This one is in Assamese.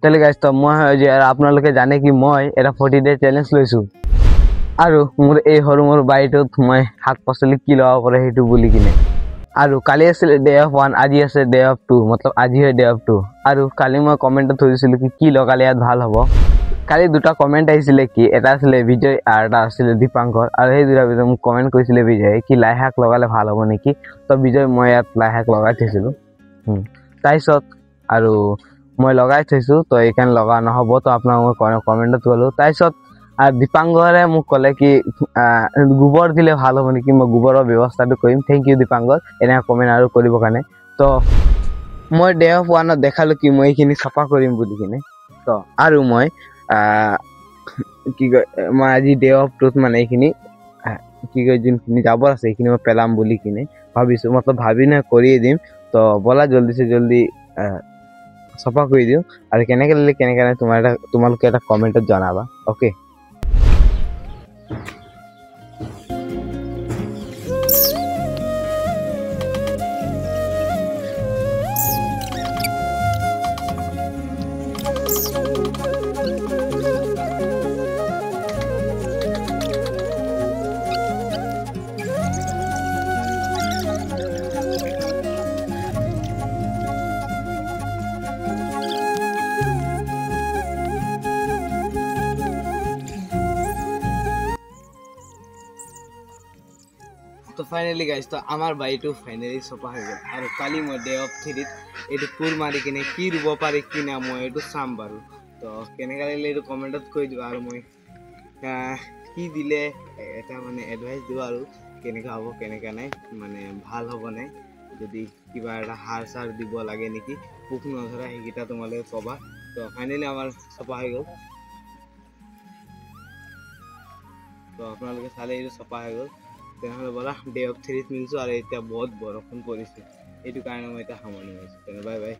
তেলে গাইছ তো মই যে আপোনালোকে জানে কি মই এটা 40 ডে চ্যালেঞ্জ লৈছো আৰু মোৰ এই সৰু মোৰ বাৰীটোত মই শাক পাচলি কি লগাব পাৰে সেইটো বুলি কিনে আৰু কালি আছিল ডে অফ 1 আজি আছে ডে অফ 2 मतलब আজি হয় ডে অফ 2 আৰু কালি মই কমেন্টত থৈছিলো কি লগালে ইয়াত ভাল হ'ব কালি দুটা কমেন্ট আহিছিলে কি এটা আছিল বিজয় আৰু এটা আছিল দীপাঙ্কৰ আৰু এই দুটা ভিতৰত মোক কমেন্ট কৰিছিলে বিজয় কি লাই শাক লগালে ভাল হ'ব নেকি তো বিজয় মই ইয়াত লাই শাক লগাই থৈছিলো তাইছত আৰু মই লগাই থৈছো তো এইখান লগা নহব তো আপোনালোকে কমেন্টত গলো তাইছত আর দীপাঙ্করে মোক কলে কি গোবর দিলে ভাল হ'ব নেকি মই গোবৰৰ ব্যৱস্থাটো কৰিম থ্যাংক ইউ দীপাঙ্কৰ এনে কমেন্ট আৰু কৰিব কাৰণে তো মই ডে অফ 1 দেখালো কি মই এইখিনি সাফা কৰিম বুলি কিনে তো আৰু মই কি মই আজি ডে অফ 2 মানে এইখিনি কি যোনখিনি জাবৰ আছে এইখিনি মই পেলাম বুলি কিনে ভাবিছো मतलब ভাবি না কৰিয়ে দিম তো বলা জলদি সে জলদি সাফা কৰি দিও আৰু কেনেকে ললে কেনেকে নাই তোমালোকে এটা কমেন্টত জনাবা ওকে তো ফাইনালি গাইজ তো আমার বাড়িটো ফাইনালি চপা হৈ গ'ল আৰু কালি মই ডে অফ 3 এইটো পুৰ মাৰি কিনে কি ৰুব পাৰি কি না মই এইটো চাম বাৰু তো কেনেকা লাগিলে এইটো কমেন্টত কৈ দিবা আৰু মই কি দিলে এটা মানে এডভাইস দিব আৰু কেনেকা হ'ব কেনেকা নাই মানে ভাল হ'ব নাই যদি কিবা এটা সাৰ সাৰ দিব লাগে নেকি পোক নধৰা সেইকেইটা তোমালোকে ক'বা তো ফাইনালি আমাৰ চপা হৈ গ'ল তো আপোনালোকে চালে এইটো চপা হৈ গ'ল তেনেহলে বলা ডে অফ 3 মিলছো আৰু এতিয়া বহুত বৰষুণ পৰিছে এইটো কাৰণে মই এটা সামৰণি মাৰিছো বাই বাই